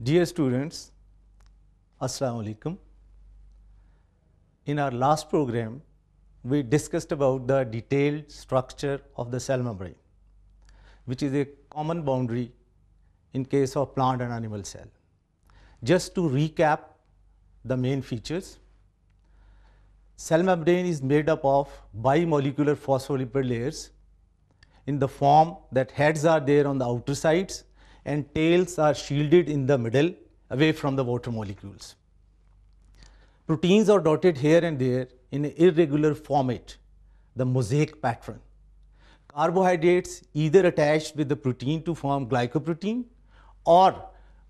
Dear students, Assalamu alaikum. In our last program, we discussed about the detailed structure of the cell membrane, which is a common boundary in case of plant and animal cell. Just to recap the main features, cell membrane is made up of bimolecular phospholipid layers in the form that heads are there on the outer sides and tails are shielded in the middle away from the water molecules. Proteins are dotted here and there in an irregular format, the mosaic pattern. Carbohydrates either attached with the protein to form glycoprotein or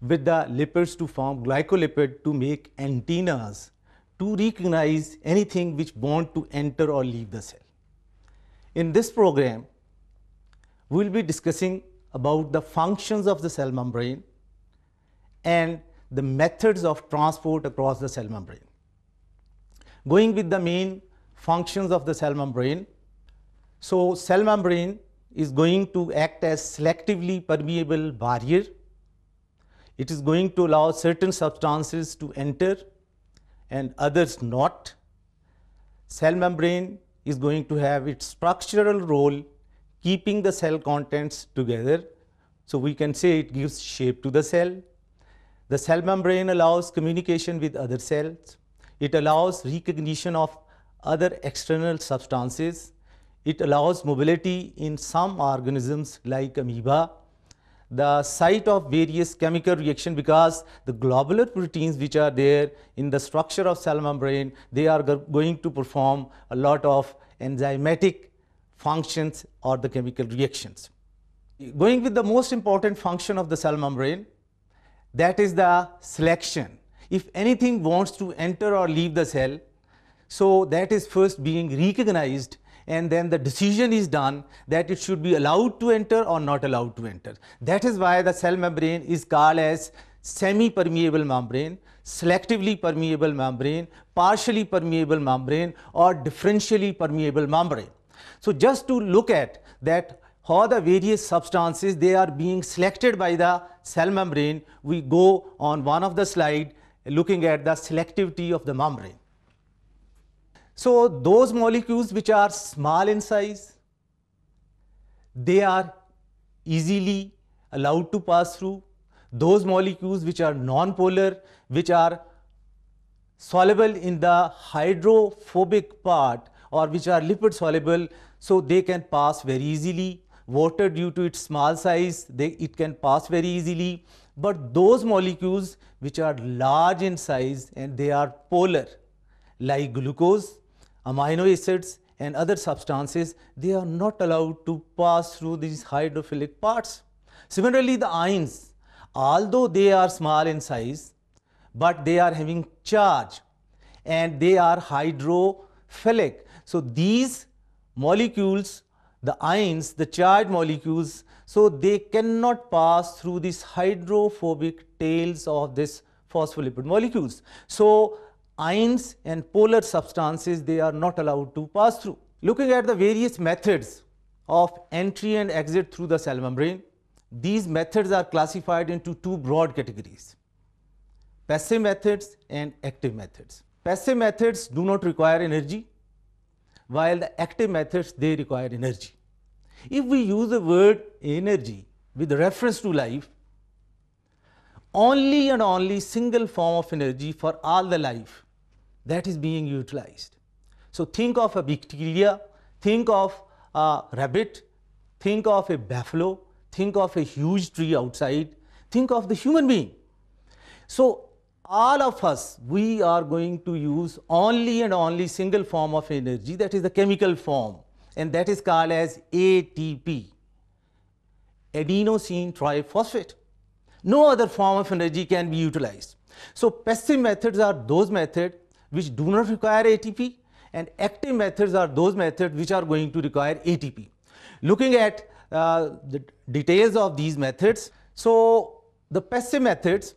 with the lipids to form glycolipid to make antennas to recognize anything which want to enter or leave the cell. In this program, we will be discussing about the functions of the cell membrane and the methods of transport across the cell membrane. Going with the main functions of the cell membrane, so cell membrane is going to act as selectively permeable barrier. It is going to allow certain substances to enter and others not. Cell membrane is going to have its structural role keeping the cell contents together. So we can say it gives shape to the cell. The cell membrane allows communication with other cells. It allows recognition of other external substances. It allows mobility in some organisms like amoeba. The site of various chemical reaction, because the globular proteins which are there in the structure of cell membrane, they are going to perform a lot of enzymatic functions or the chemical reactions. Going with the most important function of the cell membrane, that is the selection. If anything wants to enter or leave the cell, so that is first being recognized and then the decision is done that it should be allowed to enter or not allowed to enter. That is why the cell membrane is called as semi-permeable membrane, selectively permeable membrane, partially permeable membrane or differentially permeable membrane. So just to look at that how the various substances they are being selected by the cell membrane, we go on one of the slide looking at the selectivity of the membrane. So those molecules which are small in size, they are easily allowed to pass through. Those molecules which are non-polar, which are soluble in the hydrophobic part or which are lipid soluble, so they can pass very easily. Water, due to its small size, it can pass very easily. But those molecules which are large in size and they are polar, like glucose, amino acids and other substances, they are not allowed to pass through these hydrophilic parts. Similarly, the ions, although they are small in size, but they are having charge and they are hydrophilic. So these molecules, the ions, the charged molecules, so they cannot pass through these hydrophobic tails of this phospholipid molecules. So ions and polar substances, they are not allowed to pass through. Looking at the various methods of entry and exit through the cell membrane, these methods are classified into two broad categories: passive methods and active methods. Passive methods do not require energy, while the active methods, they require energy. If we use the word energy with reference to life, only and only single form of energy for all the life that is being utilized. So think of a bacteria, think of a rabbit, think of a buffalo, think of a huge tree outside, think of the human being. So all of us, we are going to use only and only single form of energy, that is the chemical form, and that is called as ATP, adenosine triphosphate. No other form of energy can be utilized. So passive methods are those methods which do not require ATP, and active methods are those methods which are going to require ATP. Looking at the details of these methods, so the passive methods,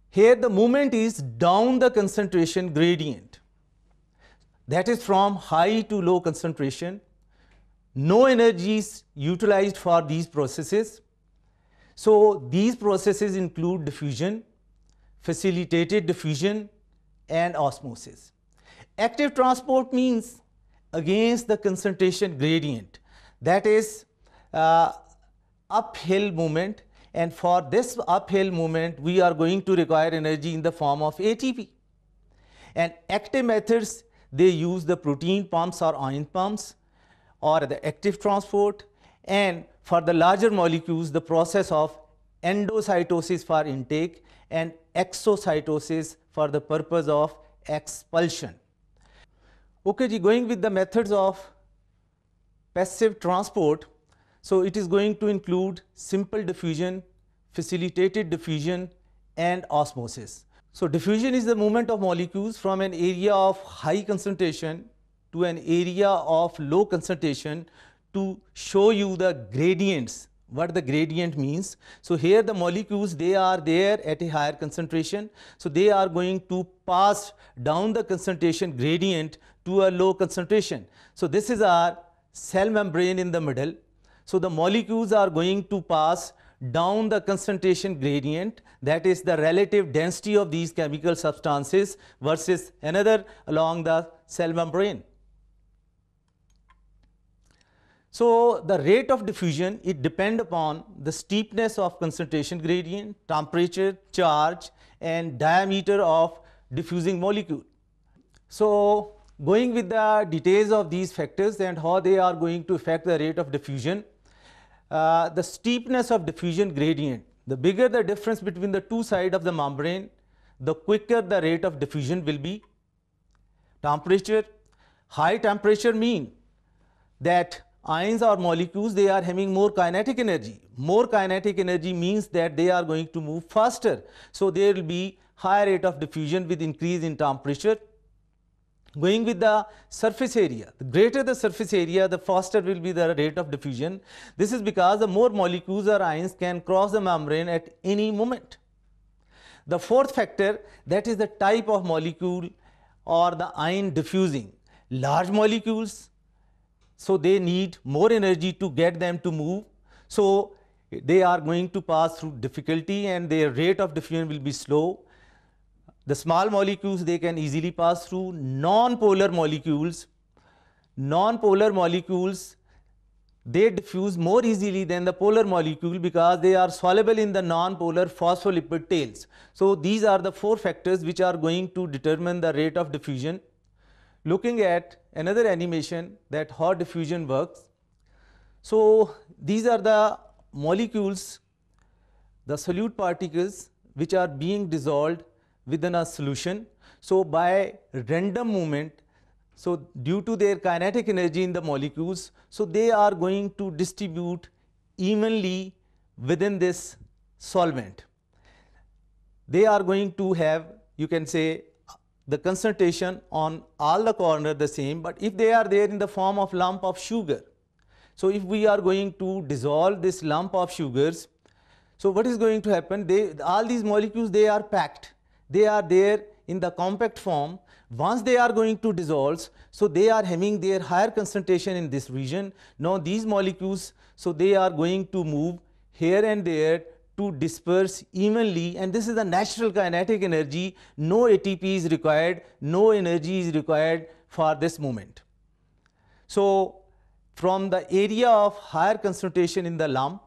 here the movement is down the concentration gradient, that is from high to low concentration. No energy is utilized for these processes. So these processes include diffusion, facilitated diffusion, and osmosis. Active transport means against the concentration gradient, that is uphill movement, and for this uphill movement we are going to require energy in the form of ATP. And active methods, they use the protein pumps or ion pumps or the active transport, and for the larger molecules the process of endocytosis for intake and exocytosis for the purpose of expulsion. Okay ji, going with the methods of passive transport, so it is going to include simple diffusion, facilitated diffusion, and osmosis. So diffusion is the movement of molecules from an area of high concentration to an area of low concentration to show you the gradients, what the gradient means. So here the molecules, they are there at a higher concentration, so they are going to pass down the concentration gradient to a low concentration. So this is our cell membrane in the middle. So the molecules are going to pass down the concentration gradient, that is the relative density of these chemical substances versus another along the cell membrane. So the rate of diffusion, it depends upon the steepness of concentration gradient, temperature, charge, and diameter of diffusing molecule. So going with the details of these factors and how they are going to affect the rate of diffusion, the steepness of diffusion gradient, the bigger the difference between the two sides of the membrane, the quicker the rate of diffusion will be. Temperature, high temperature mean that ions or molecules, they are having more kinetic energy. More kinetic energy means that they are going to move faster. So there will be higher rate of diffusion with increase in temperature. Going with the surface area, the greater the surface area, the faster will be the rate of diffusion. This is because the more molecules or ions can cross the membrane at any moment. The fourth factor, that is the type of molecule or the ion diffusing. Large molecules, so they need more energy to get them to move, so they are going to pass through difficulty and their rate of diffusion will be slow. The small molecules, they can easily pass through. Non-polar molecules, they diffuse more easily than the polar molecule because they are soluble in the non-polar phospholipid tails. So these are the four factors which are going to determine the rate of diffusion. Looking at another animation, that how diffusion works. So these are the molecules, the solute particles which are being dissolved within a solution. So by random movement, so due to their kinetic energy in the molecules, so they are going to distribute evenly within this solvent. They are going to have, you can say, the concentration on all the corner the same, but if they are there in the form of lump of sugar, so if we are going to dissolve this lump of sugars, so what is going to happen? All these molecules, they are packed. They are there in the compact form. Once they are going to dissolve, so they are having their higher concentration in this region. Now these molecules, so they are going to move here and there to disperse evenly, and this is the natural kinetic energy. No ATP is required, no energy is required for this movement. So from the area of higher concentration in the lump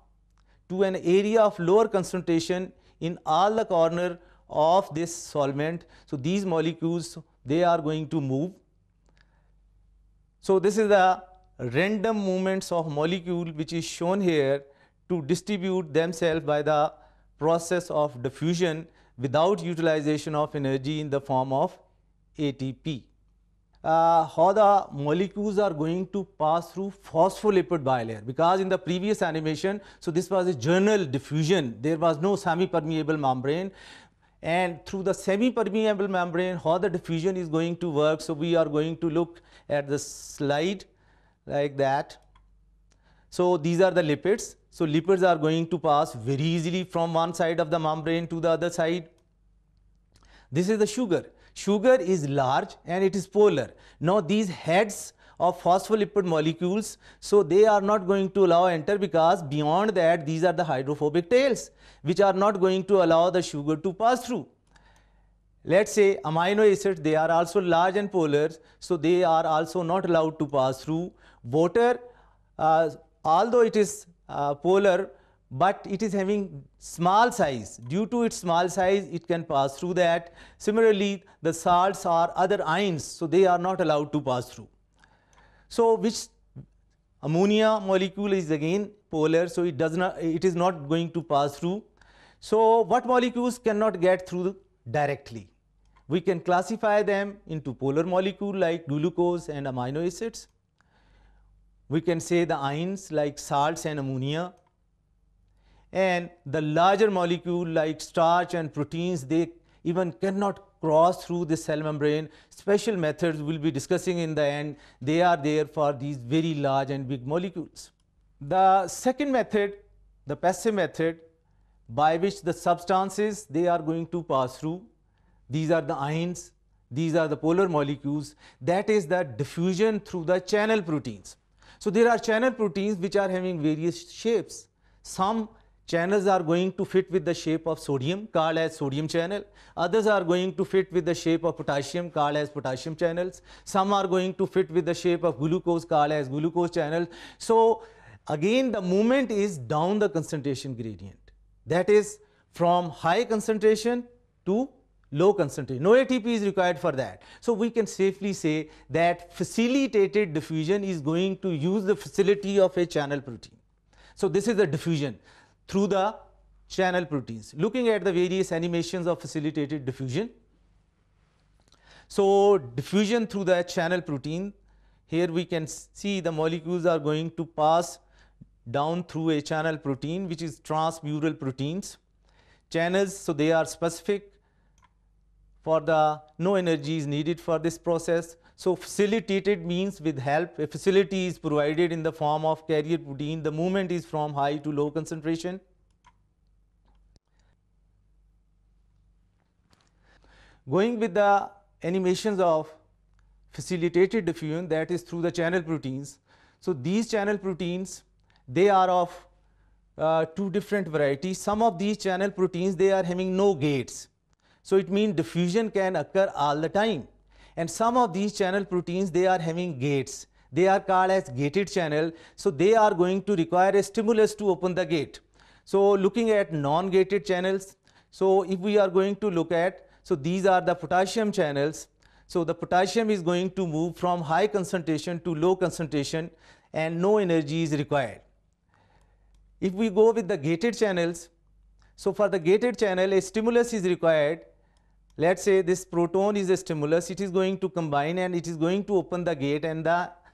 to an area of lower concentration in all the corner of this solvent, so these molecules, they are going to move. So this is the random movements of molecule which is shown here to distribute themselves by the process of diffusion without utilization of energy in the form of ATP. How the molecules are going to pass through phospholipid bilayer, because in the previous animation, so this was a general diffusion, there was no semi-permeable membrane, and through the semi-permeable membrane how the diffusion is going to work. So we are going to look at the slide like that. So these are the lipids. So lipids are going to pass very easily from one side of the membrane to the other side. This is the sugar. Sugar is large and it is polar. Now these heads of phospholipid molecules, so they are not going to allow enter, because beyond that these are the hydrophobic tails which are not going to allow the sugar to pass through. Let's say amino acids, they are also large and polar, so they are also not allowed to pass through. Water, although it is polar, but it is having small size. Due to its small size, it can pass through that. Similarly, the salts or other ions, so they are not allowed to pass through. So which ammonia molecule is again polar, so it is not going to pass through. So what molecules cannot get through directly? We can classify them into polar molecule like glucose and amino acids. We can say the ions like salts and ammonia. And the larger molecule like starch and proteins, they even cannot cross through the cell membrane. Special methods we'll be discussing in the end. They are there for these very large and big molecules. The second method, the passive method, by which the substances they are going to pass through, these are the ions, these are the polar molecules, that is the diffusion through the channel proteins. So there are channel proteins which are having various shapes. Some channels are going to fit with the shape of sodium, called as sodium channel. Others are going to fit with the shape of potassium, called as potassium channels. Some are going to fit with the shape of glucose, called as glucose channels. So again, the movement is down the concentration gradient. That is from high concentration to low concentration. No ATP is required for that. So we can safely say that facilitated diffusion is going to use the facility of a channel protein. So this is the diffusion through the channel proteins. Looking at the various animations of facilitated diffusion. So diffusion through the channel protein, here we can see the molecules are going to pass down through a channel protein which is transmural proteins. Channels, so they are specific for the no energy is needed for this process. So facilitated means with help, a facility is provided in the form of carrier protein. The movement is from high to low concentration. Going with the animations of facilitated diffusion, that is through the channel proteins. So these channel proteins, they are of two different varieties. Some of these channel proteins, they are having no gates. So it means diffusion can occur all the time. And some of these channel proteins, they are having gates. They are called as gated channel. So they are going to require a stimulus to open the gate. So looking at non-gated channels, so if we are going to look at, so these are the potassium channels. So the potassium is going to move from high concentration to low concentration and no energy is required. If we go with the gated channels, so for the gated channel, a stimulus is required. Let's say this proton is a stimulus, it is going to combine and it is going to open the gate, and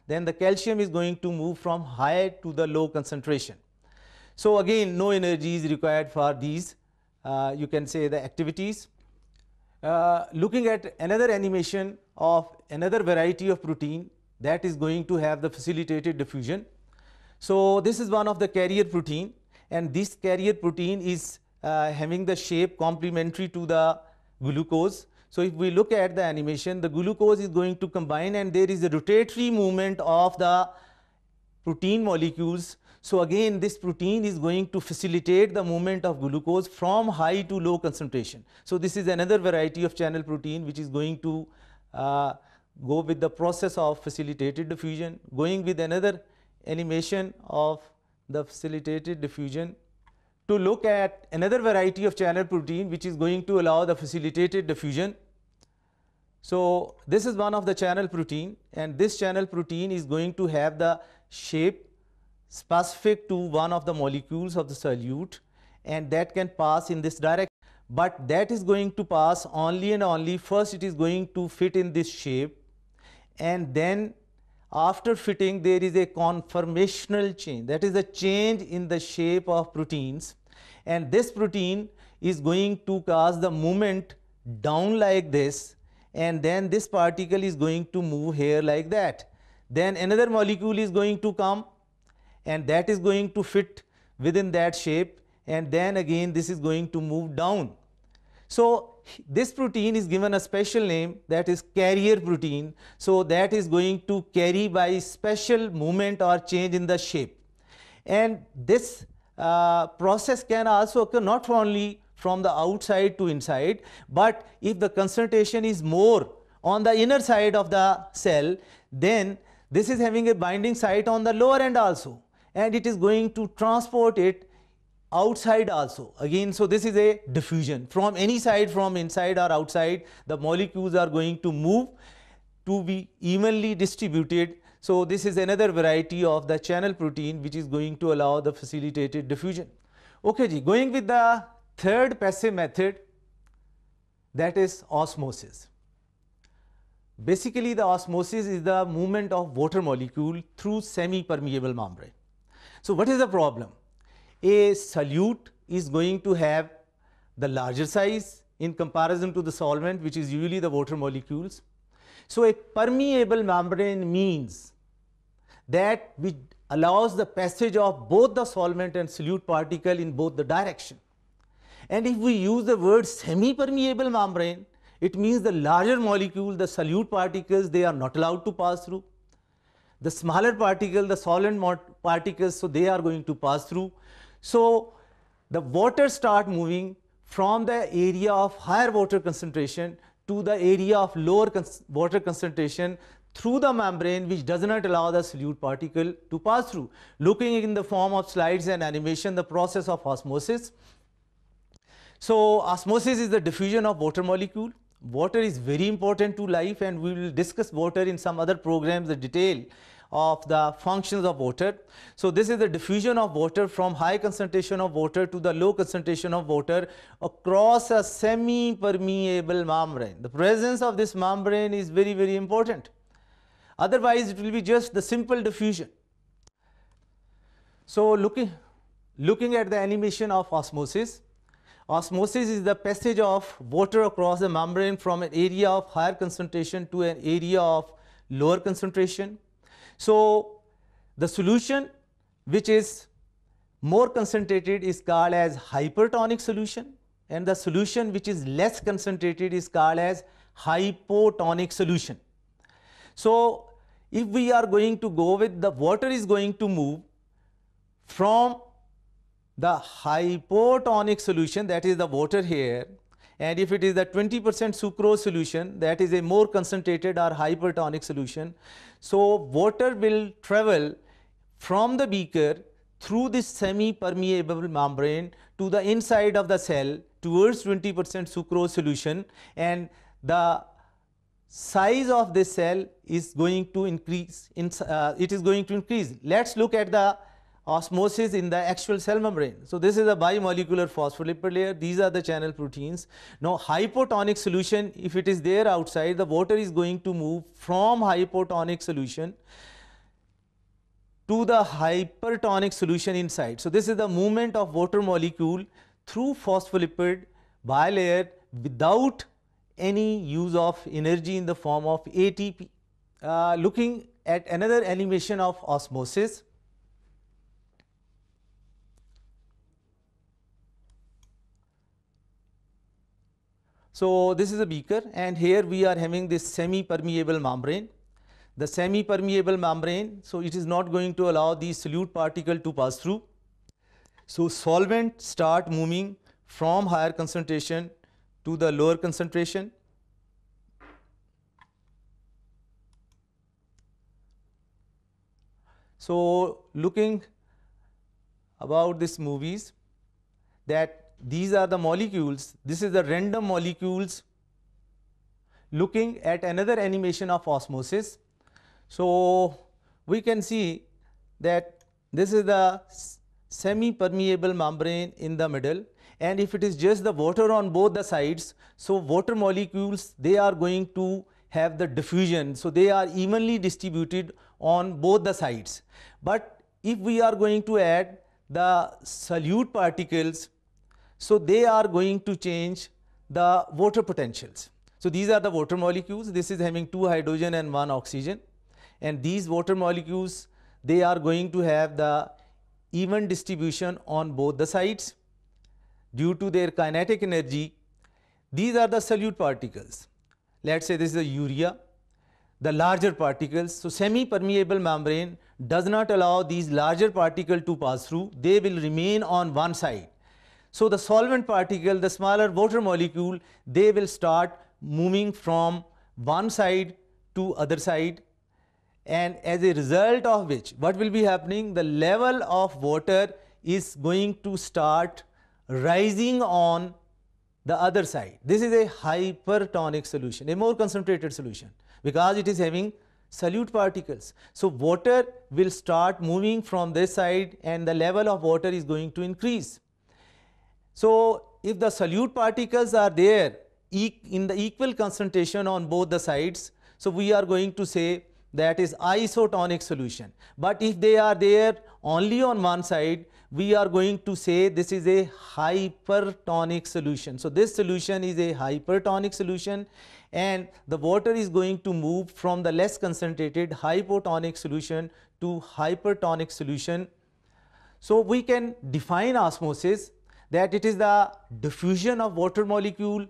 then the calcium is going to move from high to the low concentration. So again, no energy is required for these, you can say, the activities. Looking at another animation of another variety of protein that is going to have the facilitated diffusion. So this is one of the carrier protein, and this carrier protein is having the shape complementary to the glucose. So if we look at the animation, the glucose is going to combine and there is a rotatory movement of the protein molecules. So again, this protein is going to facilitate the movement of glucose from high to low concentration. So this is another variety of channel protein which is going to go with the process of facilitated diffusion. Going with another animation of the facilitated diffusion, to look at another variety of channel protein which is going to allow the facilitated diffusion. So this is one of the channel protein, and this channel protein is going to have the shape specific to one of the molecules of the solute, and that can pass in this direction. But that is going to pass only and only, first it is going to fit in this shape, and then after fitting there is a conformational change, that is a change in the shape of proteins, and this protein is going to cause the movement down like this, and then this particle is going to move here like that. Then another molecule is going to come and that is going to fit within that shape, and then again this is going to move down. So this protein is given a special name, that is carrier protein. So that is going to carry by special movement or change in the shape. And this process can also occur not only from the outside to inside, but if the concentration is more on the inner side of the cell, then this is having a binding site on the lower end also, and it is going to transport it outside also again. So this is a diffusion from any side, from inside or outside. The molecules are going to move to be evenly distributed. So this is another variety of the channel protein which is going to allow the facilitated diffusion. Okay ji, going with the third passive method, that is osmosis. Basically the osmosis is the movement of water molecule through semi-permeable membrane. So what is the problem? A solute is going to have the larger size in comparison to the solvent, which is usually the water molecules. So a permeable membrane means that which allows the passage of both the solvent and solute particle in both the direction. And if we use the word semi-permeable membrane, it means the larger molecule, the solute particles, they are not allowed to pass through. The smaller particle, the solvent particles, so they are going to pass through. So the water start moving from the area of higher water concentration to the area of lower water concentration through the membrane, which does not allow the solute particle to pass through. Looking in the form of slides and animation, the process of osmosis. So osmosis is the diffusion of water molecule. Water is very important to life, and we will discuss water in some other programs, the detail of the functions of water. So this is the diffusion of water from high concentration of water to the low concentration of water across a semi-permeable membrane. The presence of this membrane is very, very important. Otherwise it will be just the simple diffusion. So looking at the animation of osmosis, osmosis is the passage of water across the membrane from an area of higher concentration to an area of lower concentration. So the solution which is more concentrated is called as hypertonic solution, and the solution which is less concentrated is called as hypotonic solution. So if we are going to go with the water is going to move from the hypotonic solution, that is the water here, and if it is the 20% sucrose solution, that is a more concentrated or hypertonic solution. So water will travel from the beaker through this semi-permeable membrane to the inside of the cell towards 20% sucrose solution, and the size of this cell is going to increase. It is going to increase. Let's look at the osmosis in the actual cell membrane. So this is a bimolecular phospholipid layer. These are the channel proteins. Now hypotonic solution, if it is there outside, the water is going to move from hypotonic solution to the hypertonic solution inside. So this is the movement of water molecule through phospholipid bilayer without any use of energy in the form of ATP. Looking at another animation of osmosis. So this is a beaker, and here we are having this semi-permeable membrane. The semi-permeable membrane, so it is not going to allow these solute particle to pass through. So solvent start moving from higher concentration to the lower concentration. So looking about these movies, that these are the molecules, this is the random molecules. Looking at another animation of osmosis, so we can see that this is the semi-permeable membrane in the middle, and if it is just the water on both the sides, so water molecules, they are going to have the diffusion, so they are evenly distributed on both the sides. But if we are going to add the solute particles, so they are going to change the water potentials. So these are the water molecules. This is having 2 hydrogen and 1 oxygen, and these water molecules, they are going to have the even distribution on both the sides. Due to their kinetic energy, These are the solute particles. Let's say this is a urea, the larger particles. So semi-permeable membrane does not allow these larger particles to pass through. They will remain on one side. So the solvent particle, the smaller water molecule, they will start moving from one side to other side, and as a result of which, what will be happening? The level of water is going to start rising on the other side. This is a hypertonic solution, a more concentrated solution, because it is having solute particles. So water will start moving from this side and the level of water is going to increase. So if the solute particles are there in the equal concentration on both the sides, so we are going to say that is isotonic solution. But if they are there only on one side, we are going to say this is a hypertonic solution. So this solution is a hypertonic solution, and the water is going to move from the less concentrated hypotonic solution to hypertonic solution. So we can define osmosis that it is the diffusion of water molecule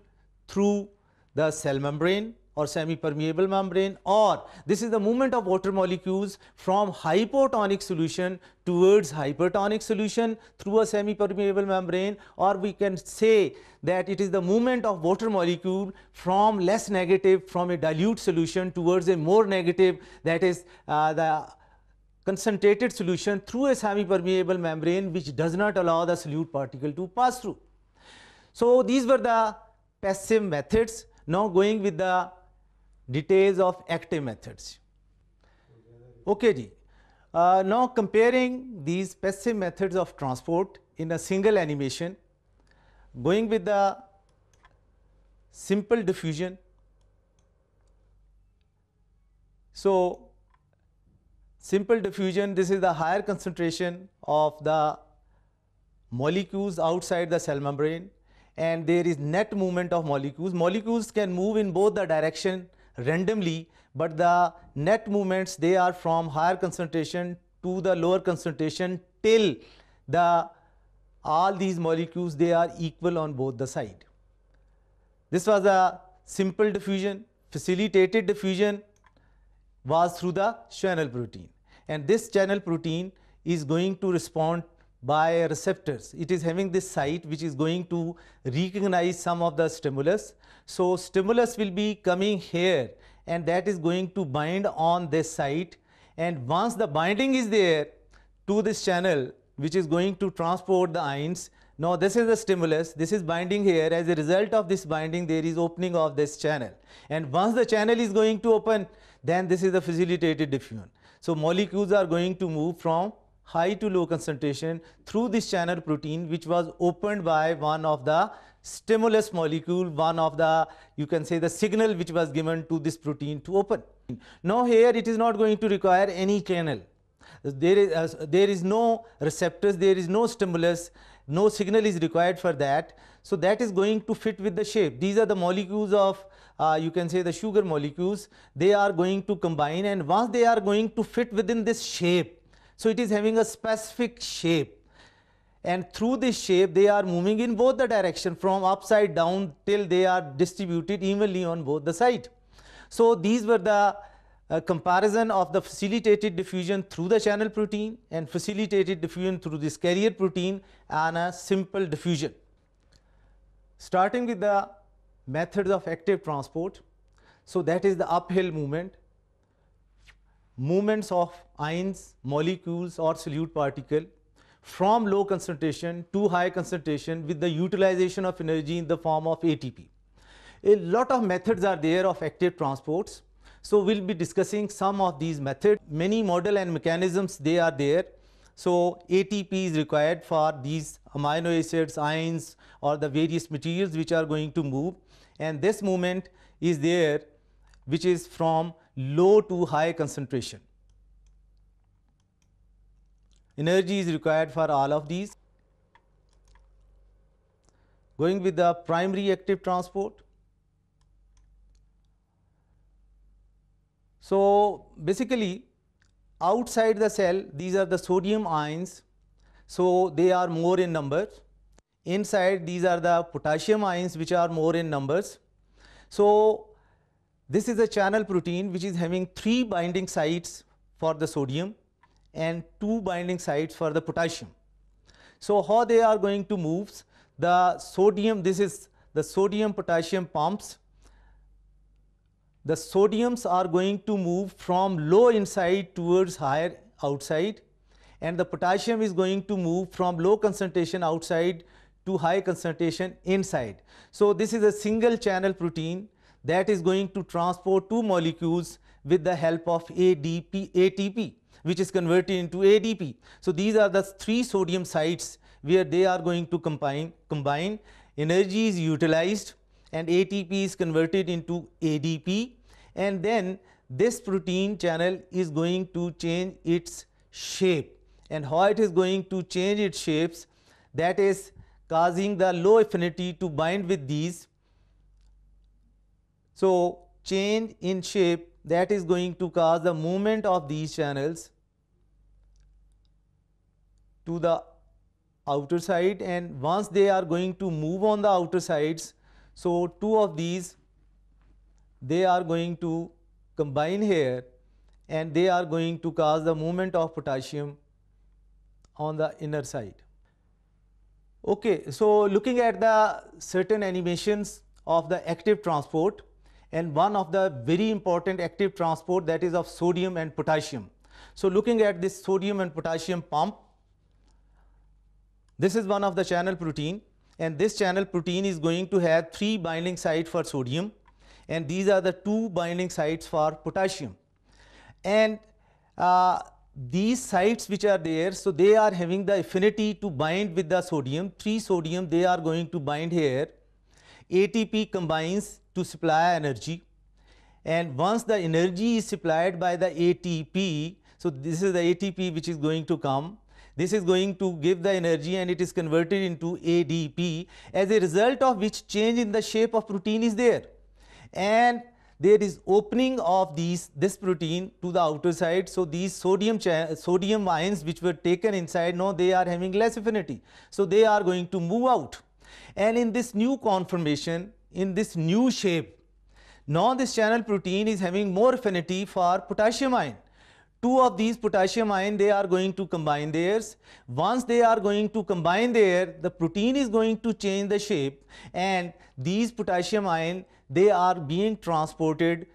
through the cell membrane or semi-permeable membrane, or this is the movement of water molecules from hypotonic solution towards hypertonic solution through a semi-permeable membrane, or we can say that it is the movement of water molecule from less negative, from a dilute solution towards a more negative, that is the concentrated solution through a semi-permeable membrane, which does not allow the solute particle to pass through. So these were the passive methods. Now going with the details of active methods. Okay ji. Now comparing these passive methods of transport in a single animation, going with the simple diffusion. So simple diffusion, this is the higher concentration of the molecules outside the cell membrane, and there is net movement of molecules. Molecules can move in both the direction randomly, but the net movements, they are from higher concentration to the lower concentration till all these molecules, they are equal on both the side. This was a simple diffusion. Facilitated diffusion was through the channel protein, and this channel protein is going to respond by receptors. It is having this site which is going to recognize some of the stimulus. So stimulus will be coming here, and that is going to bind on this site, and once the binding is there to this channel which is going to transport the ions, now this is the stimulus, this is binding here. As a result of this binding, there is opening of this channel, and once the channel is going to open, then this is the facilitated diffusion. So molecules are going to move from high to low concentration through this channel protein, which was opened by one of the stimulus molecule, one of the, you can say, the signal which was given to this protein to open. Now here it is not going to require any channel. There is no receptors, there is no stimulus, no signal is required for that. So that is going to fit with the shape. These are the molecules of, you can say, the sugar molecules. They are going to combine, and once they are going to fit within this shape, so it is having a specific shape, and through this shape they are moving in both the direction from upside down till they are distributed evenly on both the sides. So these were the comparison of the facilitated diffusion through the channel protein and facilitated diffusion through this carrier protein and a simple diffusion. Starting with the methods of active transport, so that is the uphill movement. Movements of ions, molecules or solute particle from low concentration to high concentration with the utilization of energy in the form of ATP. A lot of methods are there of active transports. So we'll be discussing some of these methods. Many model and mechanisms, they are there. So ATP is required for these amino acids, ions or the various materials which are going to move, and this movement is there which is from low to high concentration. Energy is required for all of these. Going with the primary active transport. So basically outside the cell, these are the sodium ions, so they are more in number. inside these are the potassium ions which are more in numbers. So this is a channel protein which is having 3 binding sites for the sodium and 2 binding sites for the potassium. So how they are going to move? The sodium, this is the sodium potassium pumps. The sodiums are going to move from low inside towards higher outside, and the potassium is going to move from low concentration outside to high concentration inside. So this is a single channel protein that is going to transport 2 molecules with the help of ATP, which is converted into ADP. So these are the 3 sodium sites where they are going to combine. Energy is utilized and ATP is converted into ADP, and then this protein channel is going to change its shape. And how it is going to change its shapes? That is causing the low affinity to bind with these. So change in shape, that is going to cause the movement of these channels to the outer side, and once they are going to move on the outer sides, so 2 of these, they are going to combine here and they are going to cause the movement of potassium on the inner side. Okay, so looking at the certain animations of the active transport, and one of the very important active transport, that is of sodium and potassium. So looking at this sodium and potassium pump, this is one of the channel protein, and this channel protein is going to have 3 binding sites for sodium, and these are the 2 binding sites for potassium. And these sites which are there, so they are having the affinity to bind with the sodium. 3 sodium, they are going to bind here. ATP combines to supply energy, and once the energy is supplied by the ATP, so this is the ATP which is going to come. This is going to give the energy and it is converted into ADP, as a result of which change in the shape of protein is there, and there is opening of this protein to the outer side. So these sodium ions which were taken inside, now they are having less affinity, so they are going to move out, and in this new conformation, in this new shape, now this channel protein is having more affinity for potassium ion. 2 of these potassium ion, they are going to combine theirs. Once they are going to combine there, the protein is going to change the shape, and these potassium ion, they are being transported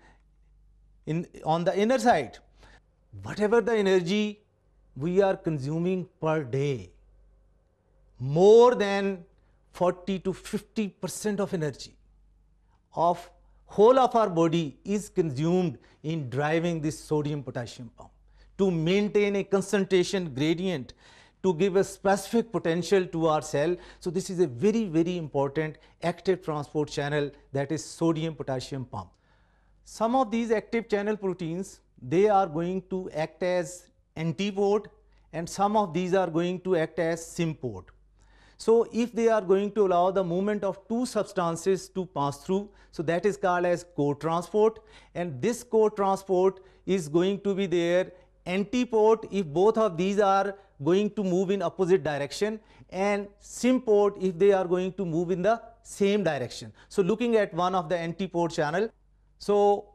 on the inner side. Whatever the energy we are consuming per day, more than 40 to 50% of energy of whole of our body is consumed in driving this sodium potassium pump to maintain a concentration gradient, to give a specific potential to our cell. So this is a very, very important active transport channel, that is sodium potassium pump. Some of these active channel proteins, they are going to act as antipode, and some of these are going to act as sympode. So if they are going to allow the movement of 2 substances to pass through, so that is called as co-transport, and this co-transport is going to be there antipode if both of these are going to move in opposite direction, and sympode if they are going to move in the same direction. So looking at one of the antipode channel, so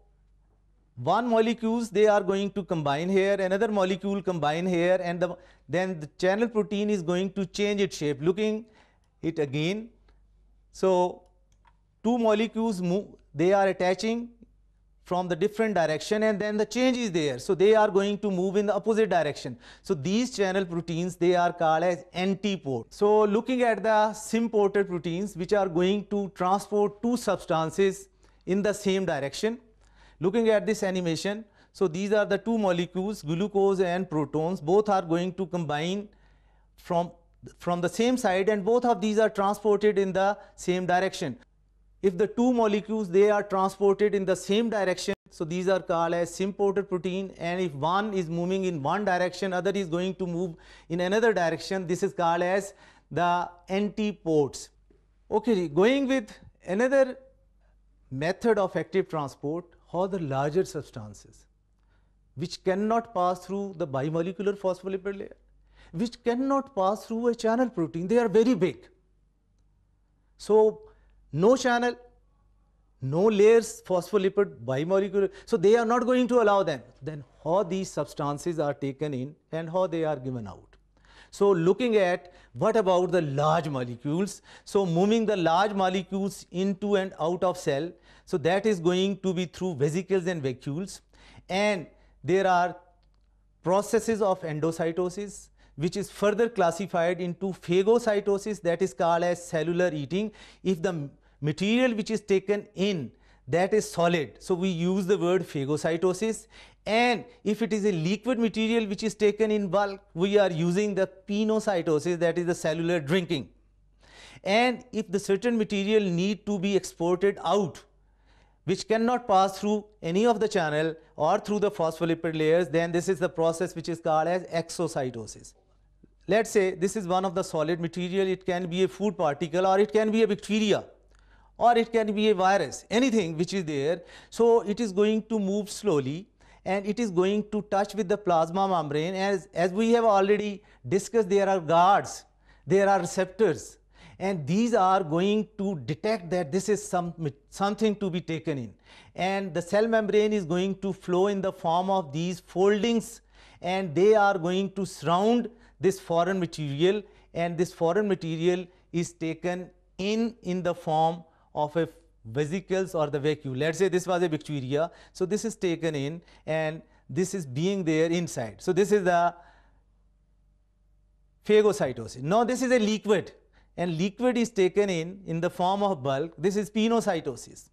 one molecules, they are going to combine here, another molecule combine here, and then the channel protein is going to change its shape. Looking it again, so 2 molecules move, they are attaching from the different direction, and then the change is there, so they are going to move in the opposite direction. So these channel proteins, they are called as antipode. So looking at the sympoded proteins which are going to transport 2 substances in the same direction, looking at this animation, so these are the 2 molecules, glucose and protons, both are going to combine from the same side, and both of these are transported in the same direction. If the 2 molecules, they are transported in the same direction, so these are called as sympoded protein, and if one is moving in one direction, other is going to move in another direction, this is called as the antipodes. Okay, going with another method of active transport, how the larger substances which cannot pass through the bimolecular phospholipid layer, which cannot pass through a channel protein, they are very big. So no channel, no layers, phospholipid, bimolecular, so they are not going to allow them. Then how these substances are taken in and how they are given out. So looking at what about the large molecules, so moving the large molecules into and out of cell, so that is going to be through vesicles and vacuoles, and there are processes of endocytosis, which is further classified into phagocytosis, that is called as cellular eating. If the material which is taken in, that is solid, so we use the word phagocytosis, and if it is a liquid material which is taken in bulk, we are using the pinocytosis, that is the cellular drinking. And if the certain material need to be exported out, which cannot pass through any of the channel or through the phospholipid layers, then this is the process which is called as exocytosis. Let's say this is one of the solid material, it can be a food particle or it can be a bacteria or it can be a virus, anything which is there. So it is going to move slowly and it is going to touch with the plasma membrane. As we have already discussed, there are guards, there are receptors, and these are going to detect that this is something to be taken in, and the cell membrane is going to flow in the form of these foldings, and they are going to surround this foreign material, and this foreign material is taken in the form of a vesicles or the vacuole. Let's say this was a bacteria, so this is taken in and this is being there inside. So this is the phagocytosis. Now this is a liquid, and liquid is taken in the form of bulk. This is pinocytosis.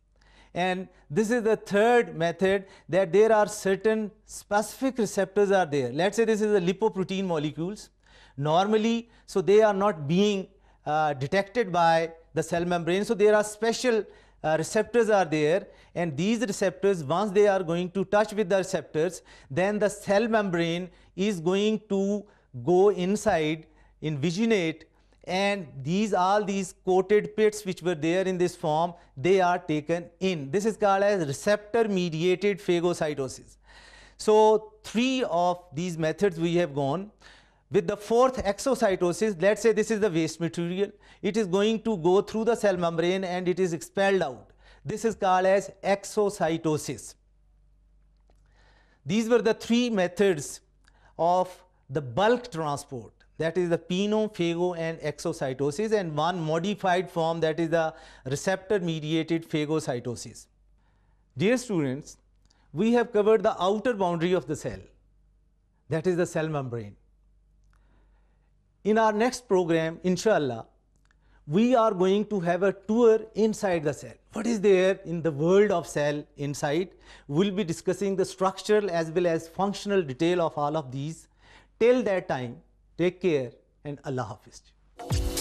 And this is the third method, that there are certain specific receptors are there. Let's say this is the lipoprotein molecules. Normally, so they are not being detected by the cell membrane. So there are special receptors are there, and these receptors, once they are going to touch with the receptors, then the cell membrane is going to go inside, invaginate, and all these coated pits which were there in this form, they are taken in. This is called as receptor mediated phagocytosis. So three of these methods we have gone. With the fourth, exocytosis, let's say this is the waste material. It is going to go through the cell membrane and it is expelled out. This is called as exocytosis. These were the three methods of the bulk transport, that is the pino, phago and exocytosis, and one modified form, that is the receptor mediated phagocytosis. Dear students, we have covered the outer boundary of the cell, that is the cell membrane. In our next program, inshallah, we are going to have a tour inside the cell. What is there in the world of cell inside? We will be discussing the structural as well as functional detail of all of these. Till that time, take care and Allah Hafiz.